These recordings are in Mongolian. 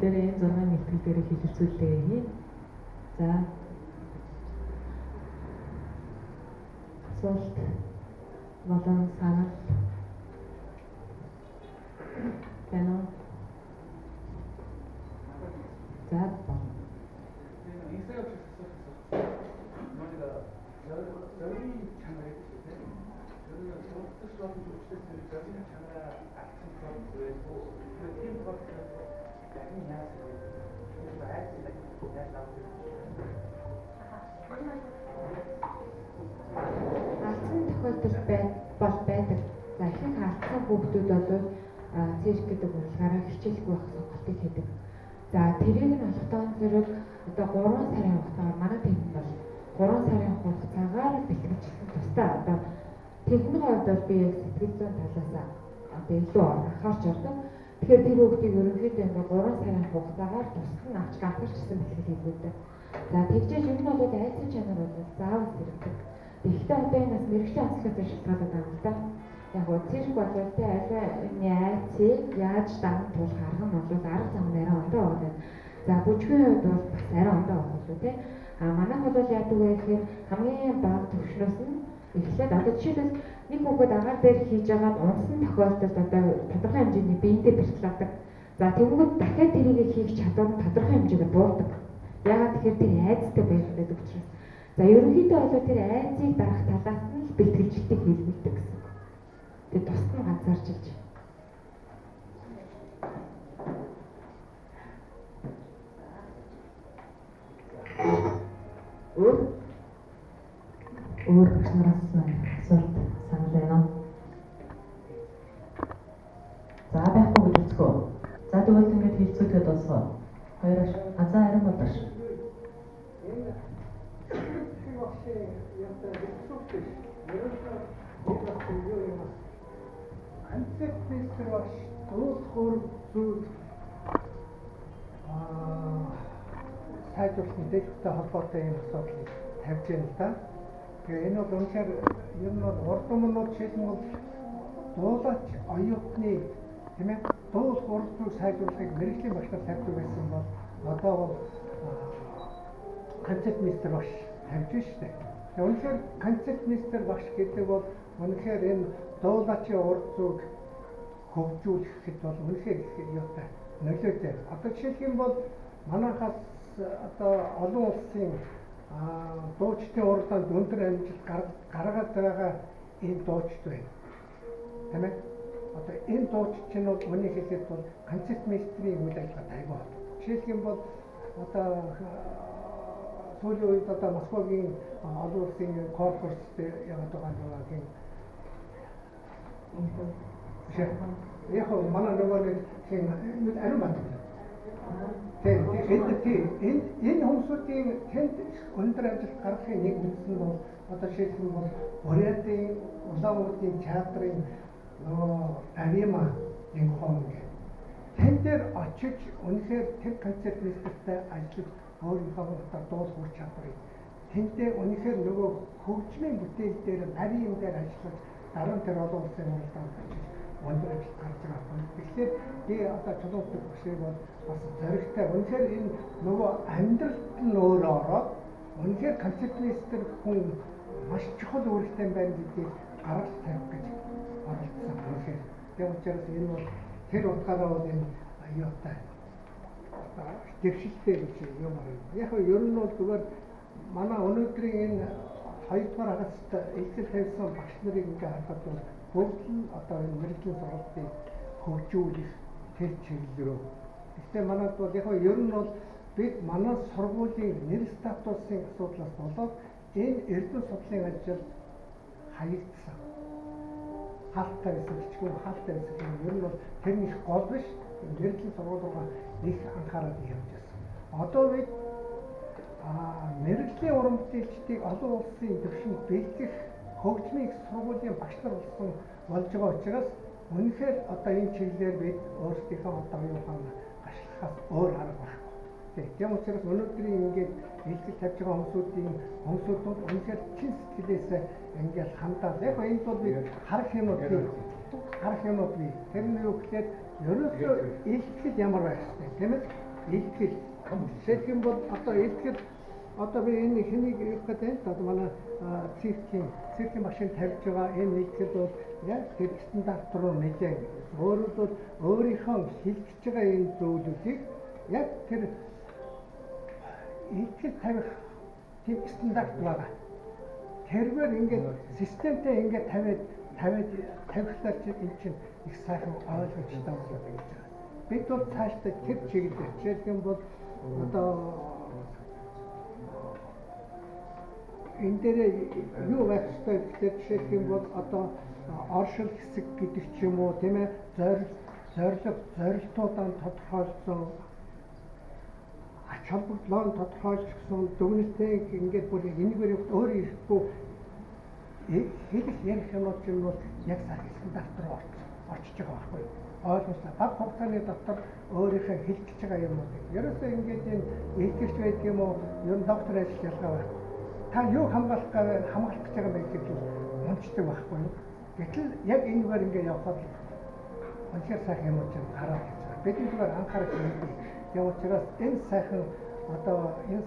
Дээрээ энэ 6 мэлтгэл дээр хэлэлцүүлээ хийн. За. Асуулт болон санал байна. За. Алдсан тохиолдол бол байдаг. За ихэнх алдсан хүүхдүүд бол цирк гэдэг урлагаараа хичээлгүй байх сонголтыг хийдэг. За тэрийг нь болохтоо зэрэг одоо 3 сарын хугацаагаар манай техник бол 3 сарын хугацаагаар бэлтгэжлэх тустай. Одоо техникийн хувьд бол би яг сэтгэл зүйн талаас одоо илүү анхаарч ордог. Тэгэхээр тэр хүүхдийг ерөнхийдөө ингээ 3 сарын хугацаагаар тусган авч ганцаарчсан бэлтгэл хийгүүдэг. За тэгжээж ер нь бол айцын чанар бол заавал хэрэгтэй. Тэгэхдээ одоо энэ бас мэрэгчлийн онцлогоос шалтгаалаад байна л да. Яг гоо цирк болвол тэ аливаа айцыг яаж даван туулах арга нь бол арга зам нь арай ондоо байгаа. За бүжгийн хувьд бол бас арай ондоо байгаа шүү дээ. Манайх бол яадаг вэ гэхээр хамгийн бага түвшнээс нь эхлээд одоо жишээлбэл нэг хүүхэд агаар дээр хийж байгаад унсан тохиолдолд одоо тодорхой хэмжээний биеиндээ бэрхлээдэг. За тэгвэл дахиад тэрийг хийх чадвар нь тодорхой хэмжээгээр буурдаг. Яагаад тэгэхээр тэр айцтай байдаг учраас. За ерөнхийдөө бол тэр айцыг дарах талаас нь бэлтгэлжлэлтийг хийлгүүлдэг гэсэн. Тэгээ тусна ганцаарчилж. Өөр гүшнээс асуулт санал байна уу? За байхгүй гэж үзгөө. За тэгвэл ингэж хэлцүүлгээд дуусгав. Хоёроос за арай бодож. Концептмейстер багш дуусгуур зүйл сайжруулах мэдээлэлтэй холбоотой юм асуудлыг тавьж байна л да. Тэгээ энэ бол үнэхээр ер нь бол урд өмнөд жишээлбэл дуулаач оюутны тийм ээ дуулах урд зүйл сайжруулахыг мэрэгжлийн багшаар тавьдаг байсан бол одоо бол концептмейстер багш тавьж байна шүү дээ. Тэгээ үнэхээр концептмейстер багш гэдэг бол үнэхээр энэ дуулаачийн урд зүйл хөгжүүлэхэд бол үнэхээр их юутай нөлөөтэй. Одоо жишээлх юм бол манайхаас одоо олон улсын дуучдын урлагт өндөр амжилт гаргаад байгаа энэ дуучид байна. Тийм ээ? Одоо энэ дуучид чинь бол үнийг хэлэхэд бол концептмейстрийн үйл ажиллагаа аягүй байна. Жишээлх юм бол одоо сүүлийн үед одоо Москвагийн олон улсын конкурсд яваад байгаа нэг яг манай нөгөө нэг тийм ариун бат. Тэгээд энэ хүмүүсийн тэнд өндөр амжилт гаргахын нэг үндсэн бол одоо жишээлбэл бол Бурятийн Улаануудын театрын нөгөө Арима нэг хон гэх. Тэн дээр очиж үнэхээр тэр концептмейстертэй ажиллаж өөрийнхөө одоо дуул хүч чадварыг тэнтэй үнэхээр нөгөө хөгжмийн бүтээл дээр нарийн юм дээр ажиллаж дараа нь тэр олон улсын уралдаанд очиж өндөр ажил гарч байгаа. Тэгэхээр би одоо чулуундаг бүшиг бол бас зоригтой. Үнэхээр энэ нөгөө амьдралд нь өөрөө ороод үнэхээр концептмейстер хүн маш чухал үүрэгтэй байна гэдгийг гаргаж тавих гэж оролдсон. Үнэхээр тийм учраас энэ бол тэр утгаараа бол энэ аюутай дэвшилтэй гэж юм байна. Яг нь ер нь бол зүгээр манай өнөөдрийн энэ 2 дугаар хагаст эзэл тавьсан багш нарыг ингээ харахад бол бүгд нь одоо энэ мэрэгжлийн сургалтыг хөгжүүлэх тэр чиглэл рүү. Гэхдээ манайд бол яг нь ер нь бол бид манай сургуулийн нэр статусын асуудлаас болоод энэ эрдэм судлалын ажил хаягдсан. Хаалттай байсан ч юм хаалттай байсан юм ер нь бол тэр нэг гол биш. Мэрэгжлийн сургуулиугаа их анхаарал явуулж байсан. Одоо бид мэрэгжлийн уран бүтээлчдийг олон улсын түвшинд бэлтгэх хөгжмийн сургуулийн багш нар болж байгаа учраас үнэхээр одоо энэ чиглэлээр бид өөрсдийнхөө одоо оюутан ашиглахаас өөр арга байхгүй. Тийм учраас өнөөдрийн ингээд илтгэл тавьж байгаа хүмүүсүүд бол үнэхээр чин сэтгэлээс ингээд хандаад яг энэ бол би харах юмуд бий. Тэр нь юу гэхээр ерөөсөө илтгэл ямар байх вэ? Тийм ээ? илтгэл. Жишээлх юм бол одоо илтгэл одоо би энэ хэнийг юу гэдэг вэ? Одоо манай циркийн машин тавьж байгаа энэ илтгэл бол яг тэр стандарт руу нэлээд өөрөөр бол өөрийнхөө хилдэж байгаа энэ зүйлүүдийг яг тэр илтгэл тавих тийм стандарт байгаа. Тэрээр ингээд системтэй ингээд тавихлаар чи энэ чинь их сайхан ойлгомжтой болоод ингэж байгаа. Бид бол цаашдаа тэр чиглэлээр жишээлх юм бол одоо энэ дээр юу байх ёстой гэхээр жишээлх юм бол одоо оршил хэсэг гэдэг ч юм уу тийм ээ зорилтуудаа тодорхойлсон ач холбогдлоо тодорхойлсон дүгнэлтээ ингээд бүр энэгээр өөрөө ирэхгүй хэлэх ярих юмуд юм бол яг сайхан стандарт руу очиж байгаа байхгүй юу? Ойлгомжтой. Бага хугацааны дотор өөрийнхөө хэлж байгаа юмуудыг ерөөсөө ингээд энэ илтгэж байдаг юм уу? Ер нь доктор ажил ялгаа байхгүй. Та юу хамгаалах гэж байгаа байх гэж унцдаг байхгүй юу? Гэтэл яг энэгээр ингээд явхад үнэхээр сайхан юмуд чинь гараад ирж байгаа. Бидний зүгээр анхаарах хэрэгтэй. Яг учраас энэ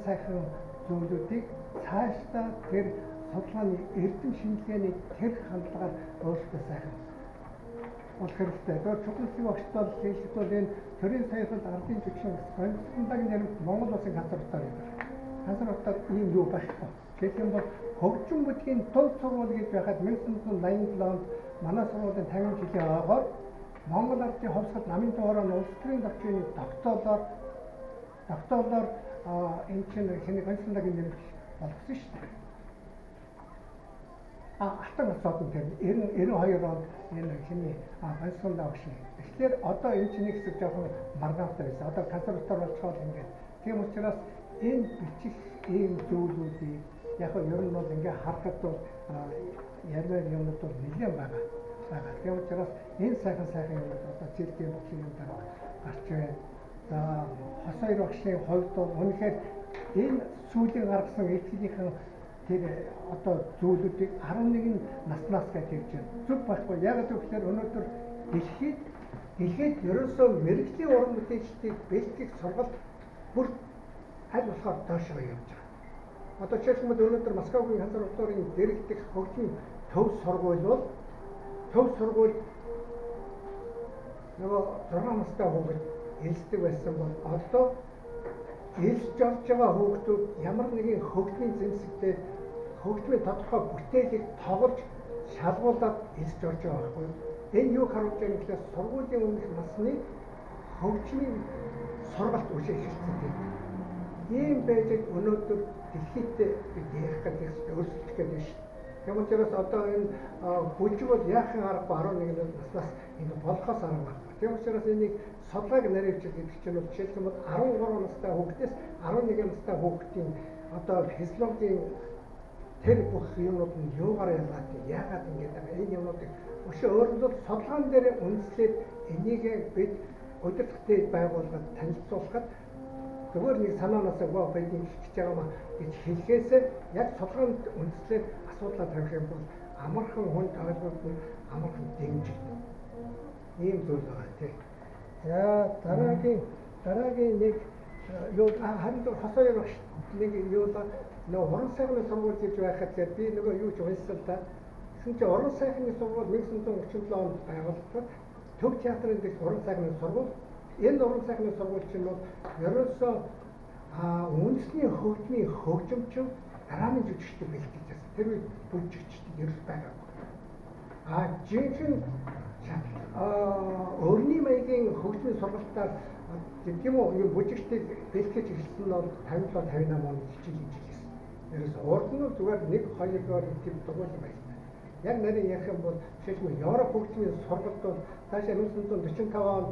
сайхан зүйлүүдийг цаашдаа тэр судалгааны эрдэм шинжилгээний тэр хандлагаар өөрсдөө сайхан болох хэрэгтэй. Тэгэхээр чухалчиг багштай хэлэхэд бол энэ төрийн саяхад ардын жүжигчин гонцлогын нэрмт Монгол улсын газар утгаар юм. Газар утгаар ийм юу байхгүй. Жишээлх юм бол хөгжим бүлгийн дунд сургууль гэж байхад 1987 онд манай сургуулийн 50 жилийн ойгоор Монгол ардын хувьсгал намын дуурай нь улс төрийн доктрины тогтоолоор энэ чинь хэний гонцлогын нэрмт болгосон шүү дээ. Алтан асуудал тэр 92 онд энэ хэний гонцлогын багш. Тэгэхээр одоо энэ чинь нэг хэсэг жоохон маргаантай байсан. Одоо консерватор болчиход ингээд. Тийм учраас энэ бичих ийм зүйлүүдийг яг нь ер нь бол ингээд харахад бол ярмаар юмнууд бол нэлээд байгаа. Тийм учраас энэ сайхан юмнууд одоо циркийн багшийн юм дараа гарч байна. За хос хоёр багшийн хувьд бол үнэхээр энэ сүүлийн гаргасан илтгэлийн тэр одоо зүйлүүдийг 11 наснаас гэж хэлж байна. Зүг байхгүй. Яг гэвэл өнөөдөр дэлхийд ерөөсөө мэрэгжлийн уран бүтээлчдийг бэлтгэх сургалт бүр аль болохоор доошоо явж байгаа. Одоо жишээлбэл өнөөдөр Москвагийн консерваторийн дэрэгдэх хөгжим төв сургууль бол нөгөө 6 настай хүүхэд элсдэг байсан бол одоо элсж орж байгаа хүүхдүүд ямар нэгэн хөгжмийн зэмсэгтэй хөгжмийн тодорхой бүтээлийг тоглож шалгуулад элсж орж байгаа байхгүй юу? Энэ юу харуулж байгаа гэхээр сургуулийн өмнөх насны хөгжмийн сургалт үжиг эхэлсэн гэдэг. Ийм байж өнөөдөр дэлхийд бид ярих гэдэг өөрчлөлт гэдэг шүү. Тийм учраас одоо энэ бүжиг бол яахан аргагүй 11 наснаас энэ болохоос аргагүй. Тийм учраас энийг судалгааг наривчилж гэдэг чинь бол жишээлбэл 13 настай хүүхдээс 11 настай хүүхдийн одоо физиологийн тэр бүх юмнууд нь юугаар ялгаад яагаад ингэж байгаа энэ юмнуудыг өшөө өөрөлдөл судалгаан дээр үндэслээд энийг бид удирдахтай байгууллагад танилцуулахад зүгээр нэг санаанаасаа гоо бидний хийж байгаа маа гэж хэлхээсээ яг судалгаанд үндэслээд асуудлаа тавих юм бол амархан хүнд ойлголт нь амархан дэмжигдэнэ. Ийм зүйл байгаа тийм. За дараагийн нэг юу харин хос хоёр багш нэг юу нөгөө уран сайхны сургууль гэж байхад би нөгөө юу ч уншсан та. Тэгсэн чинь уран сайхны сургууль 1937 онд байгуулагдсан. Төв театрын дэс уран сайхны сургууль. Энэ уран сайхны сургууль чинь бол ерөөсөө үндэсний хөгжмийн хөгжимчин драмын жүжигчдийг бэлтгэж байсан. Тэр үед бүжигчдийг ерөөс байгаагүй. Жинхэнэ өрний маягийн хөгжмийн сургалтаар тийм үү бүжигчдийг бэлтгэж эхэлсэн нь бол 57 58 онд хичээл хийж ирсэн. Ерөөс урд нь зүгээр 1-2-оор тийм дугуйл байсан. Яг нарийн ярих юм бол жишээлбэл Европ хөгжмийн сургалт бол цаашаа 1945 онд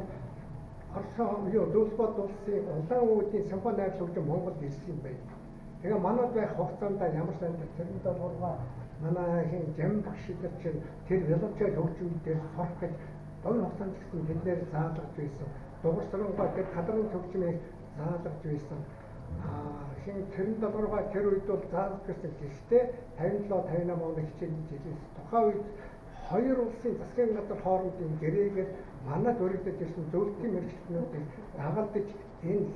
Дүүлбод улсын улаан үүдийн симфони найрал хөгжим Монголд ирсэн юм байна. Тэгээ манад байх хугацаанд ямар сайн тэрэнд болгоо манай хин жам багш чинь тэр велочой хөгжим дээр сурах гэж богино хугацаанд гэсэн тэднэр заалгаж байсан. Дугуйсрангуй тэр кадрын хөгжмийг заалгаж байсан. Хин тэрэнд болгоо тэр үед бол заалгаж гэсэн гэхдээ 57 58 оны хичээл жилээс тухайн үед хоёр улсын засгийн газар хоорондын гэрээгээр манад өргөдөж ирсэн зөвлөлтийн мэргэжлүүдийг дагалдаж энэ